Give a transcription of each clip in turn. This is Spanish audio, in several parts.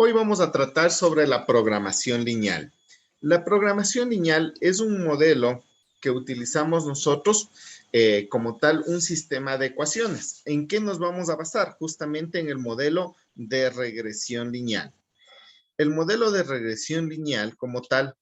Hoy vamos a tratar sobre la programación lineal. La programación lineal es un modelo que utilizamos nosotros como tal un sistema de ecuaciones. ¿En qué nos vamos a basar? Justamente en el modelo de regresión lineal. El modelo de regresión lineal como tal,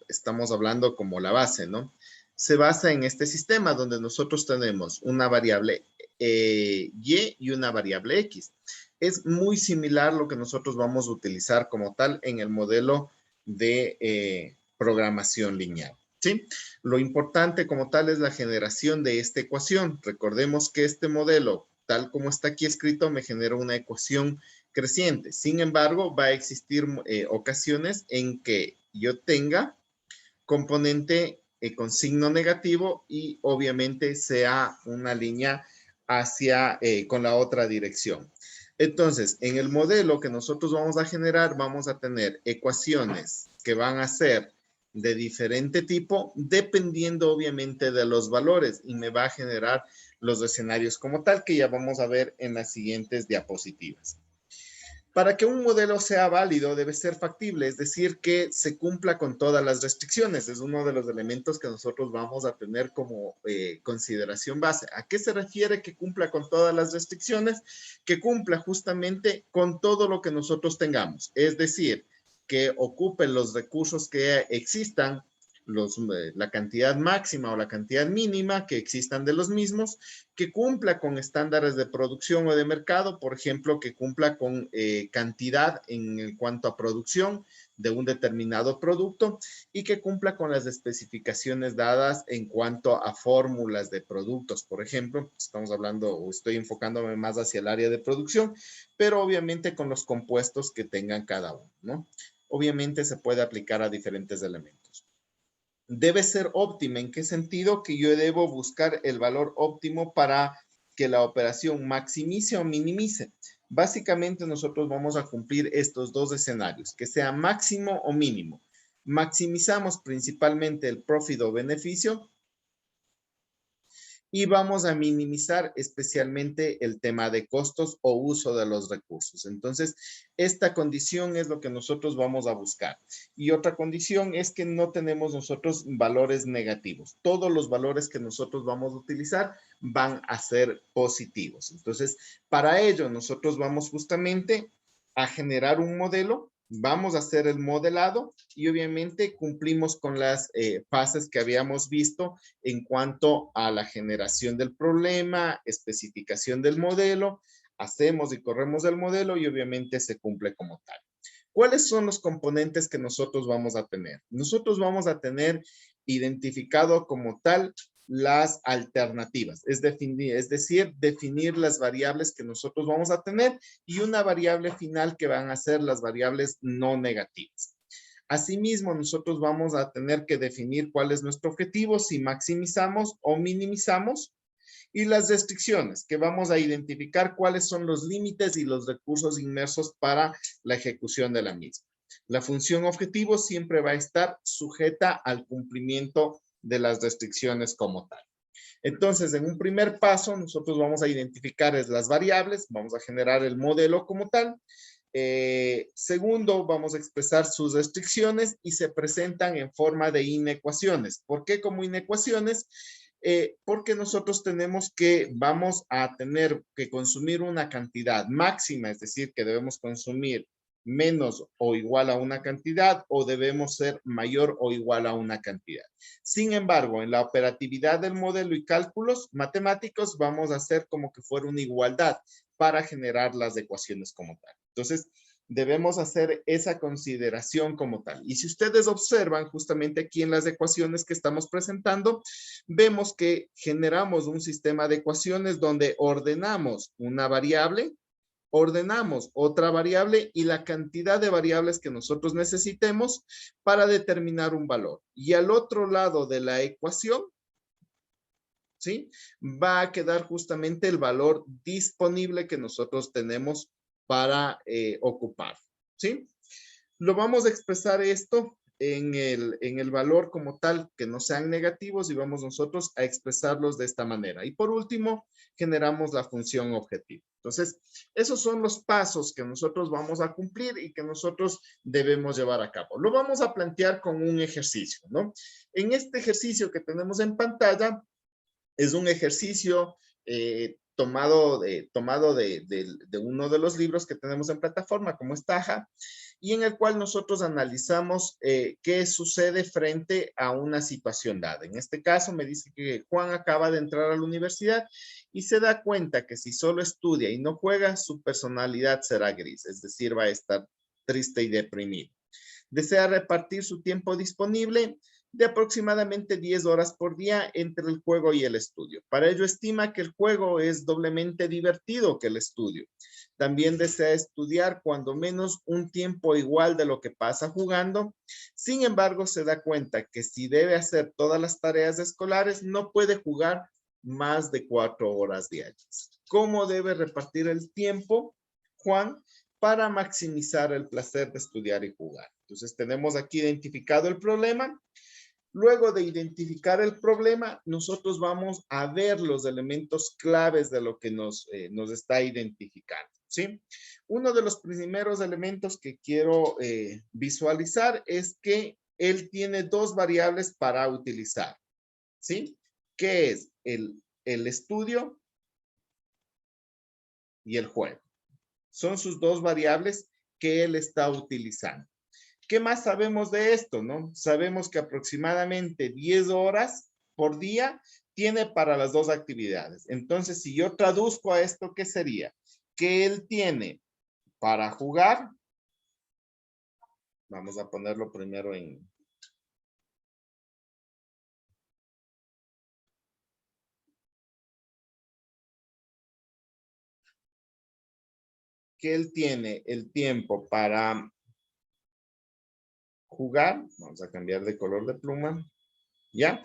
estamos hablando como la base, ¿no? Se basa en este sistema donde nosotros tenemos una variable y una variable x. Es muy similar lo que nosotros vamos a utilizar como tal en el modelo de programación lineal. ¿Sí? Lo importante como tal es la generación de esta ecuación. Recordemos que este modelo, tal como está aquí escrito, me genera una ecuación creciente. Sin embargo, va a existir ocasiones en que yo tenga componente con signo negativo y obviamente sea una línea hacia con la otra dirección. Entonces, en el modelo que nosotros vamos a generar, vamos a tener ecuaciones que van a ser de diferente tipo, dependiendo obviamente de los valores, y me va a generar los escenarios como tal, que ya vamos a ver en las siguientes diapositivas. Para que un modelo sea válido debe ser factible, es decir, que se cumpla con todas las restricciones. Es uno de los elementos que nosotros vamos a tener como consideración base. ¿A qué se refiere que cumpla con todas las restricciones? Que cumpla justamente con todo lo que nosotros tengamos. Es decir, que ocupe los recursos que existan, la cantidad máxima o la cantidad mínima que existan de los mismos, que cumpla con estándares de producción o de mercado, por ejemplo, que cumpla con cantidad en cuanto a producción de un determinado producto y que cumpla con las especificaciones dadas en cuanto a fórmulas de productos. Por ejemplo, estamos hablando o estoy enfocándome más hacia el área de producción, pero obviamente con los compuestos que tengan cada uno, ¿no? Obviamente se puede aplicar a diferentes elementos. Debe ser óptima. ¿En qué sentido? Que yo debo buscar el valor óptimo para que la operación maximice o minimice. Básicamente nosotros vamos a cumplir estos dos escenarios, que sea máximo o mínimo. Maximizamos principalmente el profit o beneficio y vamos a minimizar especialmente el tema de costos o uso de los recursos. Entonces, esta condición es lo que nosotros vamos a buscar. Y otra condición es que no tenemos nosotros valores negativos. Todos los valores que nosotros vamos a utilizar van a ser positivos. Entonces, para ello, nosotros vamos justamente a generar un modelo. Vamos a hacer el modelado y obviamente cumplimos con las fases que habíamos visto en cuanto a la generación del problema, especificación del modelo, hacemos y corremos el modelo y obviamente se cumple como tal. ¿Cuáles son los componentes que nosotros vamos a tener? Nosotros vamos a tener identificado como tal las alternativas, es decir, definir las variables que nosotros vamos a tener y una variable final que van a ser las variables no negativas. Asimismo, nosotros vamos a tener que definir cuál es nuestro objetivo, si maximizamos o minimizamos, y las restricciones, que vamos a identificar cuáles son los límites y los recursos inmersos para la ejecución de la misma. La función objetivo siempre va a estar sujeta al cumplimiento de las restricciones como tal. Entonces, en un primer paso, nosotros vamos a identificar las variables, vamos a generar el modelo como tal. Segundo, vamos a expresar sus restricciones y se presentan en forma de inecuaciones. ¿Por qué como inecuaciones? Porque nosotros vamos a tener que consumir una cantidad máxima, es decir, que debemos consumir menos o igual a una cantidad o debemos ser mayor o igual a una cantidad. Sin embargo, en la operatividad del modelo y cálculos matemáticos vamos a hacer como que fuera una igualdad para generar las ecuaciones como tal. Entonces, debemos hacer esa consideración como tal. Y si ustedes observan justamente aquí en las ecuaciones que estamos presentando, vemos que generamos un sistema de ecuaciones donde ordenamos una variable, ordenamos otra variable y la cantidad de variables que nosotros necesitemos para determinar un valor. Y al otro lado de la ecuación, ¿sí? Va a quedar justamente el valor disponible que nosotros tenemos para ocupar, ¿sí? Lo vamos a expresar esto en el valor como tal, que no sean negativos y vamos nosotros a expresarlos de esta manera. Y por último, generamos la función objetivo. Entonces, esos son los pasos que nosotros vamos a cumplir y que nosotros debemos llevar a cabo. Lo vamos a plantear con un ejercicio, ¿no? En este ejercicio que tenemos en pantalla, es un ejercicio tomado de uno de los libros que tenemos en plataforma, como es Taja, y en el cual nosotros analizamos qué sucede frente a una situación dada. En este caso me dice que Juan acaba de entrar a la universidad y se da cuenta que si solo estudia y no juega, su personalidad será gris, es decir, va a estar triste y deprimido. Desea repartir su tiempo disponible de aproximadamente 10 horas por día entre el juego y el estudio. Para ello estima que el juego es doblemente divertido que el estudio. También desea estudiar cuando menos un tiempo igual de lo que pasa jugando. Sin embargo, se da cuenta que si debe hacer todas las tareas escolares, no puede jugar más de 4 horas diarias. ¿Cómo debe repartir el tiempo, Juan, para maximizar el placer de estudiar y jugar? Entonces, tenemos aquí identificado el problema. Luego de identificar el problema, nosotros vamos a ver los elementos claves de lo que nos está identificando, ¿sí? Uno de los primeros elementos que quiero visualizar es que él tiene dos variables para utilizar, ¿sí? Que es el estudio y el juego. Son sus dos variables que él está utilizando. ¿Qué más sabemos de esto, no? Sabemos que aproximadamente 10 horas por día tiene para las dos actividades. Entonces, si yo traduzco a esto, ¿qué sería? Que él tiene para jugar, vamos a ponerlo primero en... Que él tiene el tiempo para jugar, vamos a cambiar de color de pluma, ¿ya?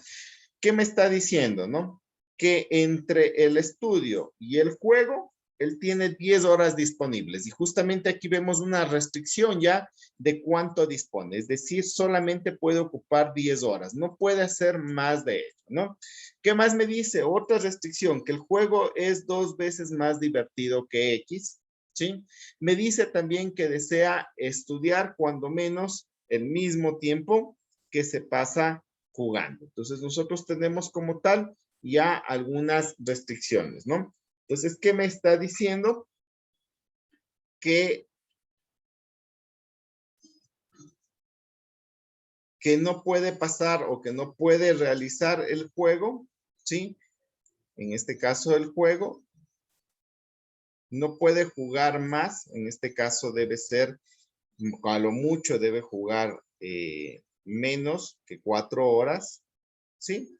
¿Qué me está diciendo, no? Que entre el estudio y el juego, él tiene 10 horas disponibles. Y justamente aquí vemos una restricción ya de cuánto dispone. Es decir, solamente puede ocupar 10 horas. No puede hacer más de ello, ¿no? ¿Qué más me dice? Otra restricción, que el juego es 2 veces más divertido que X, ¿sí? Me dice también que desea estudiar cuando menos el mismo tiempo que se pasa jugando. Entonces, nosotros tenemos como tal ya algunas restricciones, ¿no? Entonces, ¿qué me está diciendo? Que no puede pasar o que no puede realizar el juego, ¿sí? En este caso, el juego no puede jugar más. En este caso, debe ser, a lo mucho, debe jugar menos que 4 horas, ¿sí?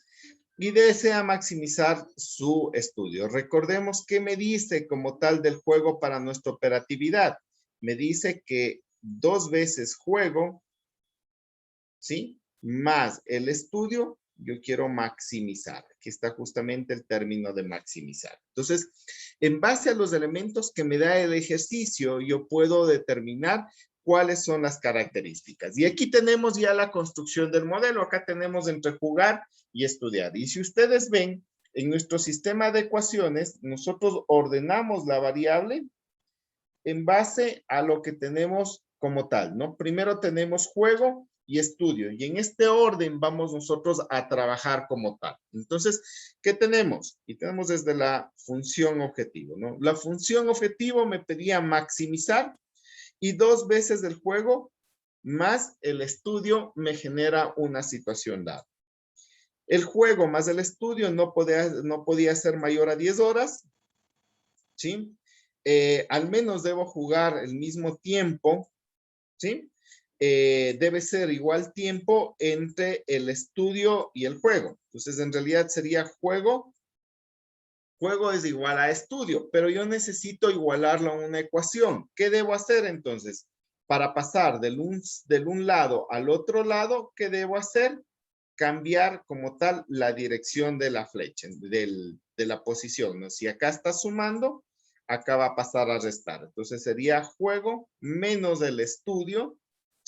Y desea maximizar su estudio. Recordemos que me dice como tal del juego para nuestra operatividad. Me dice que 2 veces juego, ¿sí? Más el estudio, yo quiero maximizar. Aquí está justamente el término de maximizar. Entonces, en base a los elementos que me da el ejercicio, yo puedo determinar cuáles son las características. Y aquí tenemos ya la construcción del modelo. Acá tenemos entre jugar y estudiar. Y si ustedes ven, en nuestro sistema de ecuaciones, nosotros ordenamos la variable en base a lo que tenemos como tal, ¿no? Primero tenemos juego y estudio, y en este orden vamos nosotros a trabajar como tal. Entonces, ¿qué tenemos? Y tenemos desde la función objetivo, ¿no? La función objetivo me pedía maximizar y 2 veces del juego más el estudio me genera una situación dada. El juego más el estudio no podía ser mayor a 10 horas, ¿sí? Al menos debo jugar el mismo tiempo, ¿sí? Debe ser igual tiempo entre el estudio y el juego. Entonces, en realidad sería juego es igual a estudio, pero yo necesito igualarlo a una ecuación. ¿Qué debo hacer entonces? Para pasar del un lado al otro lado, ¿qué debo hacer? Cambiar como tal la dirección de la flecha, de la posición, ¿no? Si acá está sumando, acá va a pasar a restar. Entonces sería juego menos el estudio,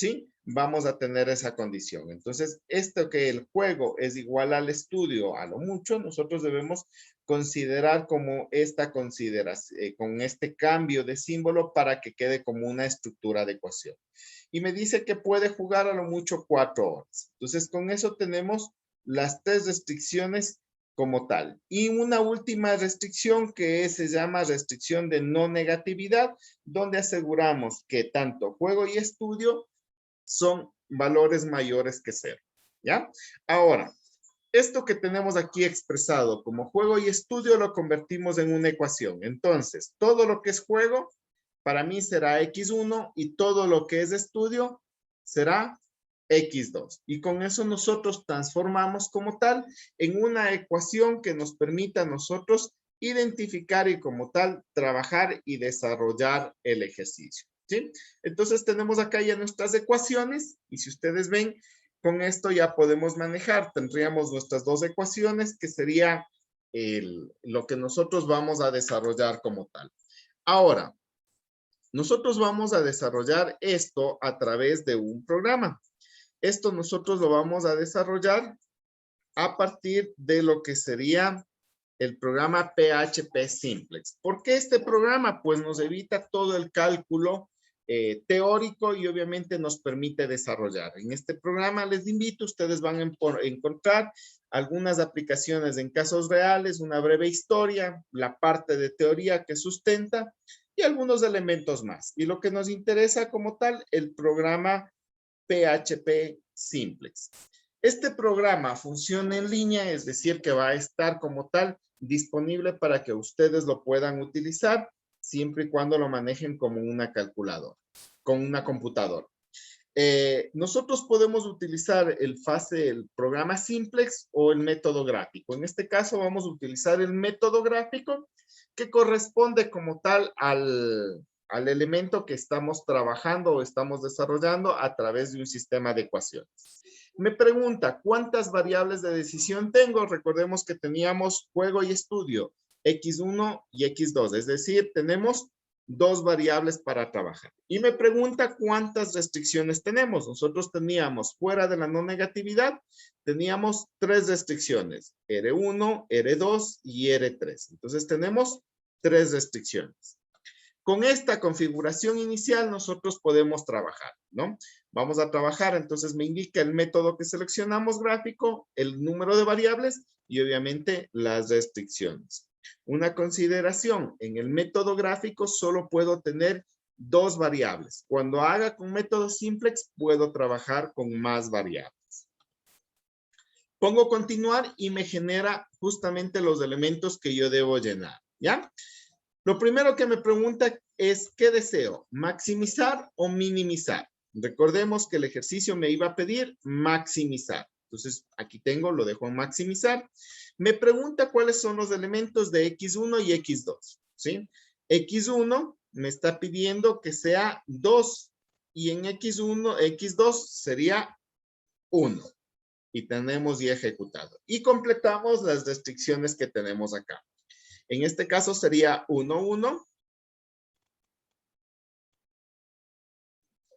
¿sí? Vamos a tener esa condición. Entonces, esto que el juego es igual al estudio a lo mucho, nosotros debemos considerar como esta consideración, con este cambio de símbolo para que quede como una estructura de ecuación. Y me dice que puede jugar a lo mucho 4 horas. Entonces, con eso tenemos las 3 restricciones como tal. Y una última restricción que se llama restricción de no negatividad, donde aseguramos que tanto juego y estudio son valores mayores que 0, ¿ya? Ahora, esto que tenemos aquí expresado como juego y estudio lo convertimos en una ecuación. Entonces, todo lo que es juego para mí será x1 y todo lo que es estudio será x2. Y con eso nosotros transformamos como tal en una ecuación que nos permita a nosotros identificar y como tal trabajar y desarrollar el ejercicio. ¿Sí? Entonces tenemos acá ya nuestras ecuaciones y si ustedes ven, con esto ya podemos manejar. Tendríamos nuestras dos ecuaciones que sería lo que nosotros vamos a desarrollar como tal. Ahora, nosotros vamos a desarrollar esto a través de un programa. Esto nosotros lo vamos a desarrollar a partir de lo que sería el programa PHP Simplex. ¿Por qué este programa? Pues nos evita todo el cálculo teórico y obviamente nos permite desarrollar. En este programa les invito, ustedes van a encontrar algunas aplicaciones en casos reales, una breve historia, la parte de teoría que sustenta y algunos elementos más. Y lo que nos interesa como tal, el programa PHP Simplex. Este programa funciona en línea, es decir, que va a estar como tal disponible para que ustedes lo puedan utilizar siempre y cuando lo manejen como una calculadora, con una computadora. Nosotros podemos utilizar el programa Simplex o el método gráfico. En este caso vamos a utilizar el método gráfico que corresponde como tal al elemento que estamos trabajando o estamos desarrollando a través de un sistema de ecuaciones. Me pregunta, ¿cuántas variables de decisión tengo? Recordemos que teníamos juego y estudio, x1 y x2, es decir, tenemos dos variables para trabajar. Y me pregunta cuántas restricciones tenemos. Nosotros teníamos, fuera de la no negatividad, teníamos 3 restricciones, R1, R2 y R3. Entonces tenemos 3 restricciones. Con esta configuración inicial nosotros podemos trabajar, ¿no? Vamos a trabajar, entonces me indica el método que seleccionamos gráfico, el número de variables y obviamente las restricciones. Una consideración, en el método gráfico solo puedo tener 2 variables. Cuando haga con método simplex puedo trabajar con más variables. Pongo continuar y me genera justamente los elementos que yo debo llenar, ¿ya? Lo primero que me pregunta es, ¿qué deseo? ¿Maximizar o minimizar? Recordemos que el ejercicio me iba a pedir maximizar. Entonces, aquí tengo, lo dejo en maximizar. Me pregunta cuáles son los elementos de X1 y X2, ¿sí? X1 me está pidiendo que sea 2 y en X1, X2 sería 1. Y tenemos ya ejecutado. Y completamos las restricciones que tenemos acá. En este caso sería 1, 1.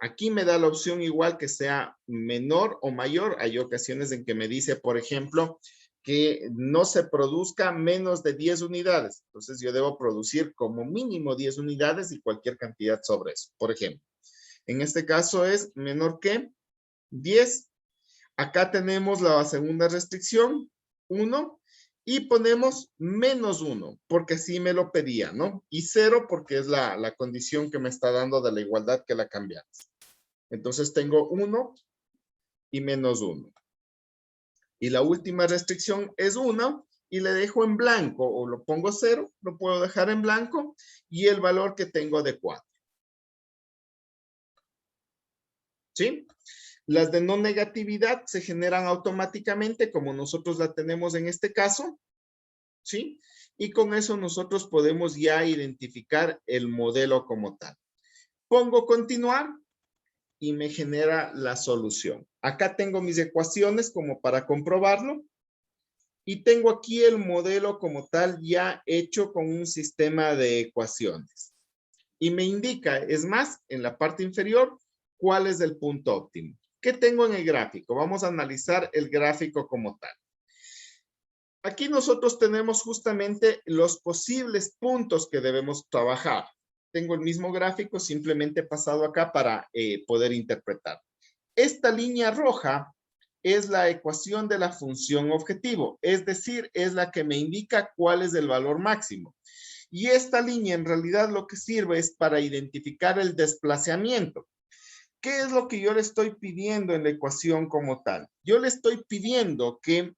Aquí me da la opción igual que sea menor o mayor. Hay ocasiones en que me dice, por ejemplo, que no se produzca menos de 10 unidades. Entonces yo debo producir como mínimo 10 unidades y cualquier cantidad sobre eso, por ejemplo. En este caso es menor que 10. Acá tenemos la segunda restricción, 1. Y ponemos menos 1, porque así me lo pedía, ¿no? Y 0 porque es la condición que me está dando de la igualdad que la cambiamos. Entonces tengo 1 y menos 1. Y la última restricción es 1 y le dejo en blanco o lo pongo 0, lo puedo dejar en blanco y el valor que tengo de 4. ¿Sí? Las de no negatividad se generan automáticamente como nosotros la tenemos en este caso. ¿Sí? Y con eso nosotros podemos ya identificar el modelo como tal. Pongo continuar y me genera la solución. Acá tengo mis ecuaciones como para comprobarlo. Y tengo aquí el modelo como tal ya hecho con un sistema de ecuaciones. Y me indica, es más, en la parte inferior, cuál es el punto óptimo. ¿Qué tengo en el gráfico? Vamos a analizar el gráfico como tal. Aquí nosotros tenemos justamente los posibles puntos que debemos trabajar. Tengo el mismo gráfico, simplemente pasado acá para poder interpretar. Esta línea roja es la ecuación de la función objetivo, es decir, es la que me indica cuál es el valor máximo. Y esta línea en realidad lo que sirve es para identificar el desplazamiento. ¿Qué es lo que yo le estoy pidiendo en la ecuación como tal? Yo le estoy pidiendo que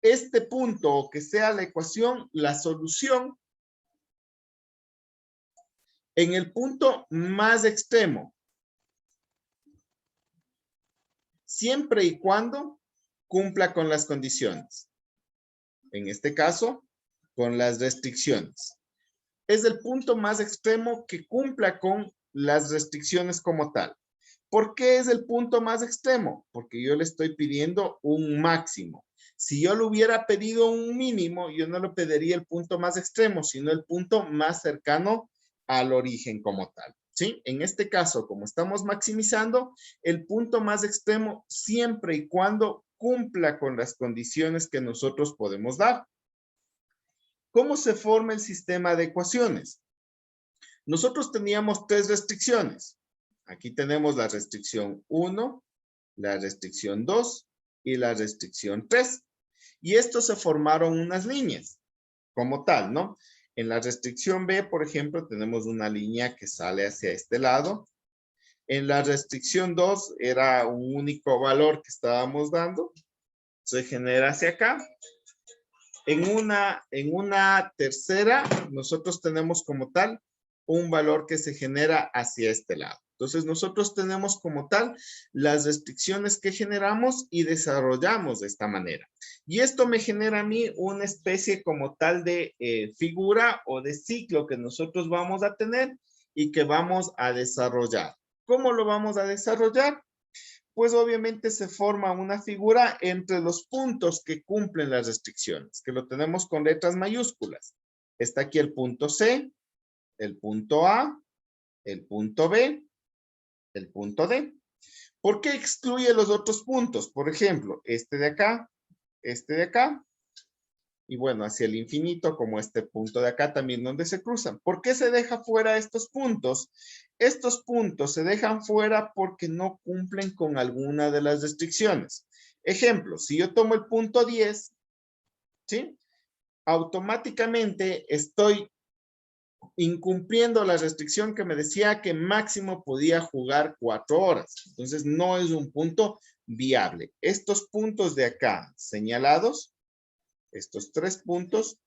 este punto, o que sea la ecuación, la solución, en el punto más extremo, siempre y cuando cumpla con las condiciones. En este caso, con las restricciones. Es el punto más extremo que cumpla con las restricciones como tal. ¿Por qué es el punto más extremo? Porque yo le estoy pidiendo un máximo. Si yo le hubiera pedido un mínimo, yo no le pediría el punto más extremo, sino el punto más cercano al origen como tal. ¿Sí? En este caso, como estamos maximizando, el punto más extremo siempre y cuando cumpla con las condiciones que nosotros podemos dar. ¿Cómo se forma el sistema de ecuaciones? Nosotros teníamos tres restricciones. Aquí tenemos la restricción 1, la restricción 2 y la restricción 3. Y estos se formaron unas líneas como tal, ¿no? En la restricción B, por ejemplo, tenemos una línea que sale hacia este lado. En la restricción 2 era un único valor que estábamos dando. Se genera hacia acá. En una tercera, nosotros tenemos como tal un valor que se genera hacia este lado. Entonces, nosotros tenemos como tal las restricciones que generamos y desarrollamos de esta manera. Y esto me genera a mí una especie como tal de figura o de ciclo que nosotros vamos a tener y que vamos a desarrollar. ¿Cómo lo vamos a desarrollar? Pues obviamente se forma una figura entre los puntos que cumplen las restricciones, que lo tenemos con letras mayúsculas. Está aquí el punto C, el punto A, el punto B, el punto D. ¿Por qué excluye los otros puntos? Por ejemplo, este de acá, y bueno, hacia el infinito, como este punto de acá también donde se cruzan. ¿Por qué se deja fuera estos puntos? Estos puntos se dejan fuera porque no cumplen con alguna de las restricciones. Ejemplo, si yo tomo el punto 10, ¿sí? Automáticamente estoy incumpliendo la restricción que me decía que máximo podía jugar 4 horas. Entonces, no es un punto viable. Estos puntos de acá señalados, estos 3 puntos,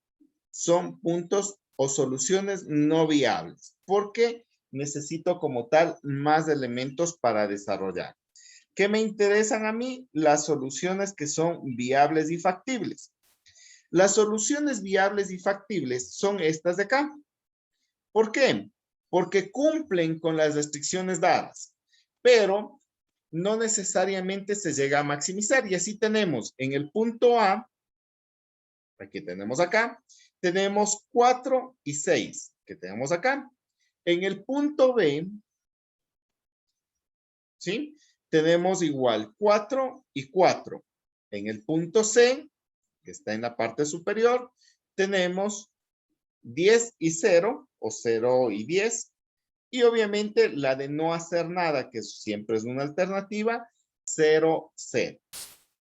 son puntos o soluciones no viables, porque necesito como tal más elementos para desarrollar. ¿Qué me interesan a mí? Las soluciones que son viables y factibles. Las soluciones viables y factibles son estas de acá. ¿Por qué? Porque cumplen con las restricciones dadas, pero no necesariamente se llega a maximizar. Y así tenemos en el punto A, aquí tenemos acá, tenemos 4 y 6, que tenemos acá. En el punto B, ¿sí? Tenemos igual 4 y 4. En el punto C, que está en la parte superior, tenemos 10 y 0, o 0 y 10. Y obviamente la de no hacer nada, que siempre es una alternativa, 0, 0.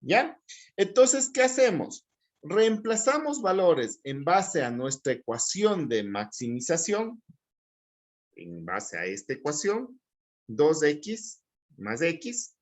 ¿Ya? Entonces, ¿qué hacemos? Reemplazamos valores en base a nuestra ecuación de maximización, en base a esta ecuación, 2x más x,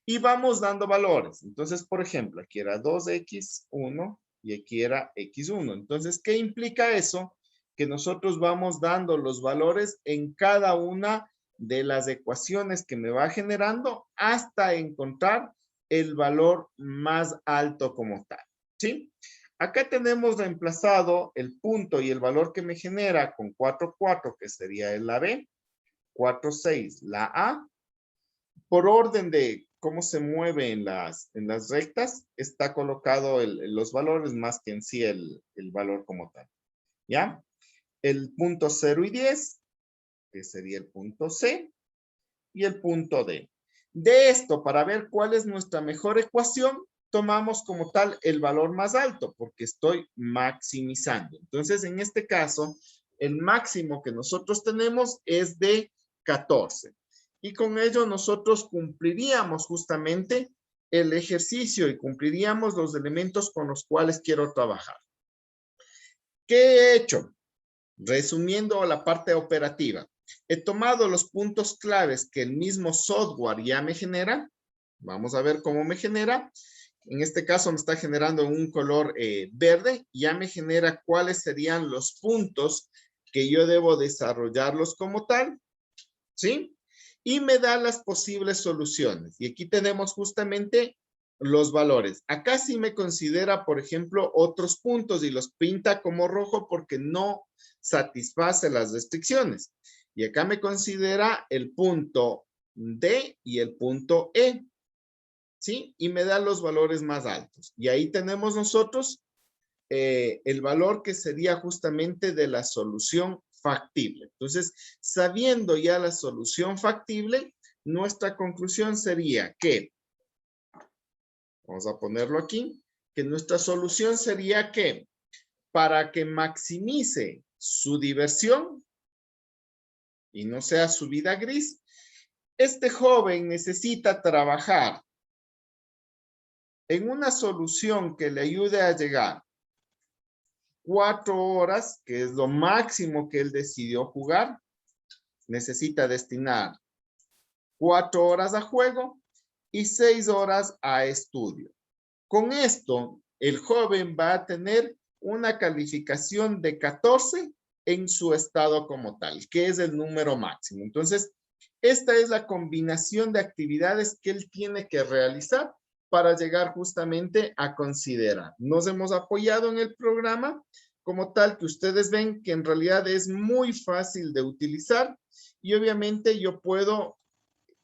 y vamos dando valores. Entonces, por ejemplo, aquí era 2x1 y aquí era x1. Entonces, ¿qué implica eso? Que nosotros vamos dando los valores en cada una de las ecuaciones que me va generando hasta encontrar el valor más alto como tal, ¿sí? Acá tenemos reemplazado el punto y el valor que me genera con 4, 4, que sería la B, 4, 6, la A. Por orden de cómo se mueve en las rectas, está colocado los valores más que en sí el valor como tal, ¿ya? El punto 0 y 10, que sería el punto C, y el punto D. De esto, para ver cuál es nuestra mejor ecuación, tomamos como tal el valor más alto, porque estoy maximizando. Entonces, en este caso, el máximo que nosotros tenemos es de 14. Y con ello nosotros cumpliríamos justamente el ejercicio y cumpliríamos los elementos con los cuales quiero trabajar. ¿Qué he hecho? Resumiendo la parte operativa, he tomado los puntos claves que el mismo software ya me genera. Vamos a ver cómo me genera. En este caso me está generando un color verde. Ya me genera cuáles serían los puntos que yo debo desarrollarlos como tal. ¿Sí? Y me da las posibles soluciones. Y aquí tenemos justamente los valores. Acá sí me considera, por ejemplo, otros puntos y los pinta como rojo porque no satisface las restricciones. Y acá me considera el punto D y el punto E. ¿Sí? Y me da los valores más altos. Y ahí tenemos nosotros el valor que sería justamente de la solución factible. Entonces, sabiendo ya la solución factible, nuestra conclusión sería que, vamos a ponerlo aquí, que nuestra solución sería que para que maximice su diversión y no sea su vida gris, este joven necesita trabajar en una solución que le ayude a llegar 4 horas, que es lo máximo que él decidió jugar. Necesita destinar 4 horas a juego y 6 horas a estudio. Con esto, el joven va a tener una calificación de 14 en su estado como tal, que es el número máximo. Entonces, esta es la combinación de actividades que él tiene que realizar para llegar justamente a considerar. Nos hemos apoyado en el programa como tal que ustedes ven que en realidad es muy fácil de utilizar y obviamente yo puedo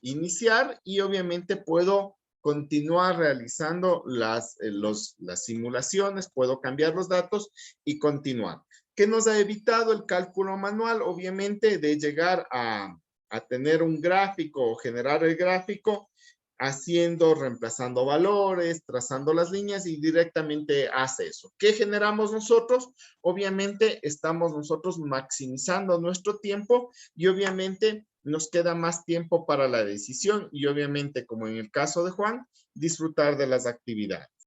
iniciar y obviamente puedo continuar realizando las simulaciones, puedo cambiar los datos y continuar. ¿Qué nos ha evitado el cálculo manual? Obviamente de llegar a tener un gráfico o generar el gráfico reemplazando valores, trazando las líneas y directamente hace eso. ¿Qué generamos nosotros? Obviamente estamos nosotros maximizando nuestro tiempo y obviamente nos queda más tiempo para la decisión y obviamente, como en el caso de Juan, disfrutar de las actividades.